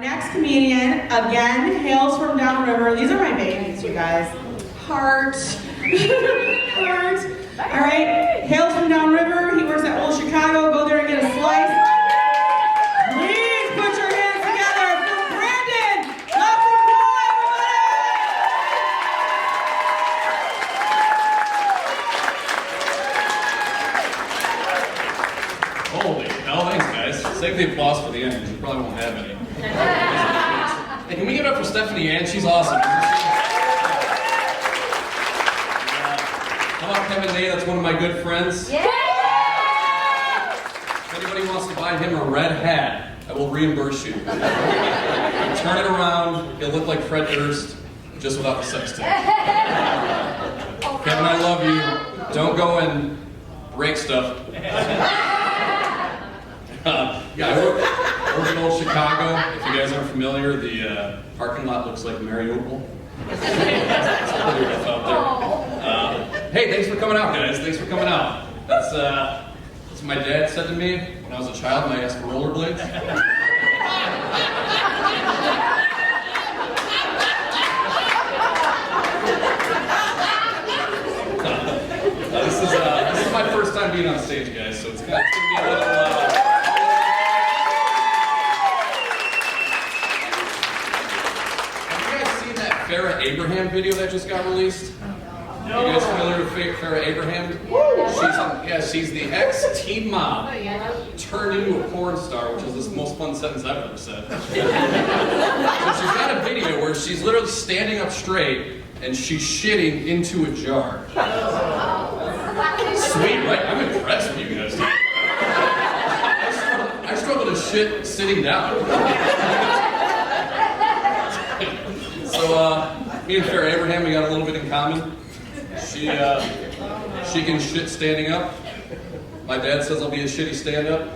next comedian, again, hails from downriver. These are my babies, you guys. Heart. Heart. All right, hails from downriver. He works at Old Chicago. Go there and get a slice. Please put your hands together for Brandon LaFromboise, everybody! Holy hell, thanks guys. Save the applause for the end, because you probably won't have any. Hey, can we give it up for Stephanie Ann? She's awesome. How about Kevin Day? That's one of my good friends. Yeah! If anybody wants to buy him a red hat, I will reimburse you. Turn it around, he'll look like Fred Durst, just without the sex tape. Kevin, I love you. Don't go and break stuff. Yeah, I work in Old Chicago. If you guys aren't familiar, the parking lot looks like Mariupol. It's pretty rough out there. Hey, thanks for coming out, guys. Thanks for coming out. That's what my dad said to me when I was a child and I asked for rollerblades. This is my first time being on stage, guys, so it's gonna be a little. Farrah Abraham video that just got released. No. You guys familiar with Farrah Abraham? She's the ex-teen mom turned into a porn star, which is the most fun sentence I've ever said. So she's got a video where she's literally standing up straight and she's shitting into a jar. Sweet, right? I'm impressed with you guys. I struggle to shit sitting down. So, me and Farrah Abraham, we got a little bit in common. She can shit standing up. My dad says I'll be a shitty stand-up.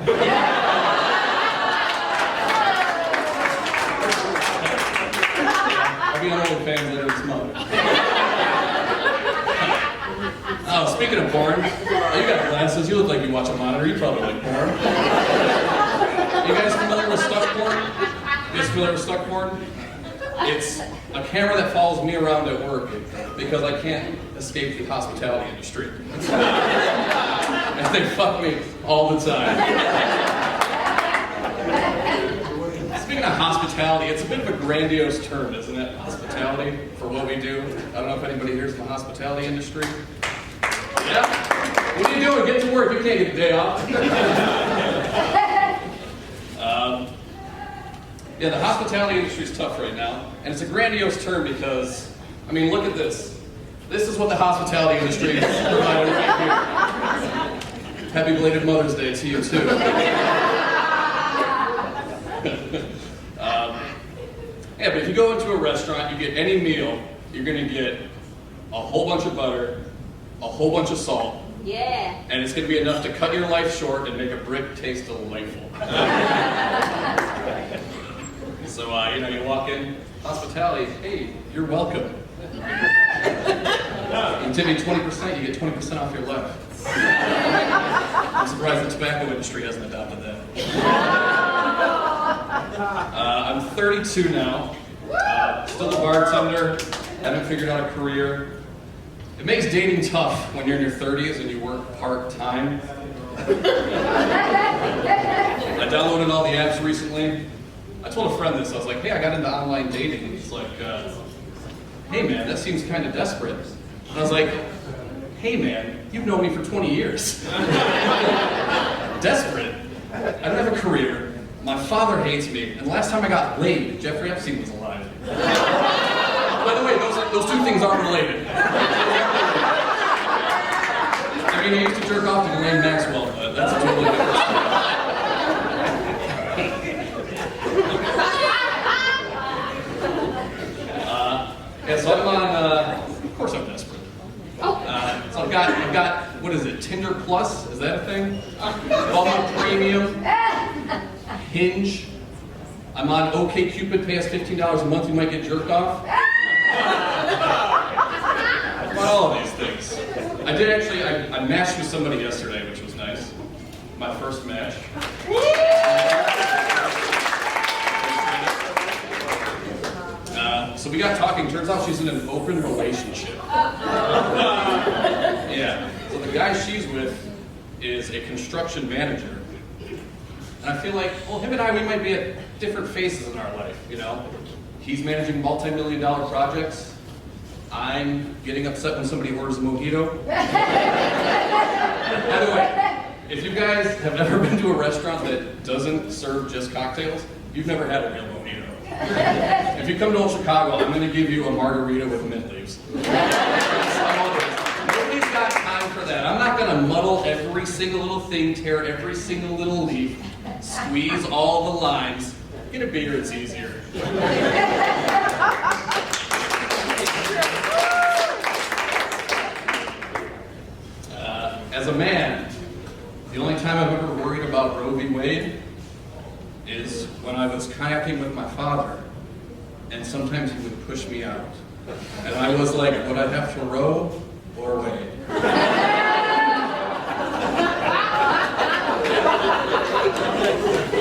I'll be on OnlyFans later this month. Oh, speaking of porn, you got glasses. You look like you watch a monitor. You probably like porn. You guys familiar with stuck porn? You guys familiar with stuck porn? It's a camera that follows me around at work because I can't escape the hospitality industry. And they fuck me all the time. Speaking of hospitality, it's a bit of a grandiose term, isn't it? Hospitality, for what we do. I don't know if anybody here is in the hospitality industry. Yeah? What are you doing? Get to work. You can't get a day off. Yeah, the hospitality industry is tough right now, and it's a grandiose term because, I mean, look at this. This is what the hospitality industry is providing right here. Happy belated Mother's Day to you, too. Yeah, but if you go into a restaurant, you get any meal, you're going to get a whole bunch of butter, a whole bunch of salt, yeah, and it's going to be enough to cut your life short and make a brick taste delightful. So, you walk in, hospitality, hey, you're welcome. You tip me 20%, you get 20% off your life. I'm surprised the tobacco industry hasn't adopted that. I'm 32 now, still a bartender, haven't figured out a career. It makes dating tough when you're in your 30s and you work part-time. I downloaded all the apps recently. I told a friend this, I was like, hey, I got into online dating. He's like, hey man, that seems kind of desperate. And I was like, hey man, you've known me for 20 years. Desperate? I don't have a career. My father hates me. And the last time I got laid, Jeffrey Epstein was alive. By the way, those two things aren't related. I mean, I used to jerk off to Ghislaine Maxwell, but that's a totally different story. Yeah, so I'm on, of course I'm desperate. So I've got, what is it, Tinder Plus? Is that a thing? Bumble Premium, Hinge. I'm on OkCupid, pay us $15 a month, you might get jerked off. I'm on all of these things. I did actually, I matched with somebody yesterday, which was nice. My first match. So we got talking, turns out she's in an open relationship. Yeah, so the guy she's with is a construction manager. And I feel like, well, him and I, we might be at different phases in our life, you know? He's managing multi-million-dollar projects. I'm getting upset when somebody orders a mojito. By the way, if you guys have ever been to a restaurant that doesn't serve just cocktails, you've never had a real mojito. If you come to Old Chicago, I'm going to give you a margarita with mint leaves. Nobody's got time for that. I'm not going to muddle every single little thing, tear every single little leaf, squeeze all the limes. Get a beer, it's easier. As a man, the only time I've ever worried about Roe v. Wade is when I was kayaking with my father, and sometimes he would push me out. And I was like, would I have to row or wade?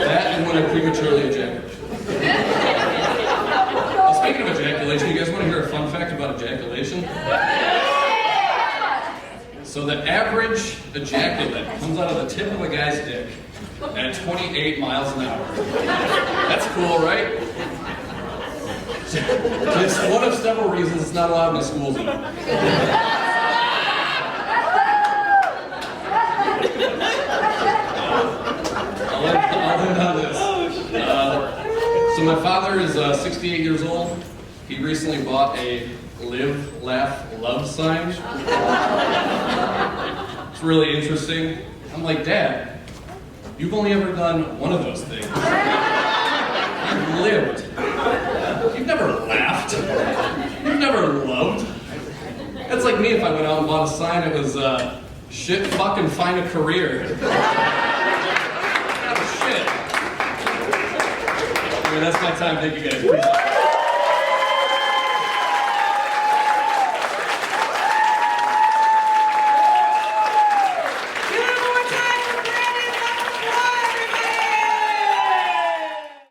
That and when I prematurely ejaculated. Well, speaking of ejaculation, you guys want to hear a fun fact about ejaculation? So the average ejaculate comes out of the tip of a guy's dick at 28 miles an hour. That's cool, right? It's one of several reasons it's not allowed in the school zone. I'll end on this. So my father is 68 years old. He recently bought a Live, Laugh, Love sign. It's really interesting. I'm like, Dad, you've only ever done one of those things. You've lived. You've never laughed. You've never loved. That's like me if I went out and bought a sign that was, shit, fucking find a career. Shit. Anyway, that's my time. Thank you guys. Appreciate it.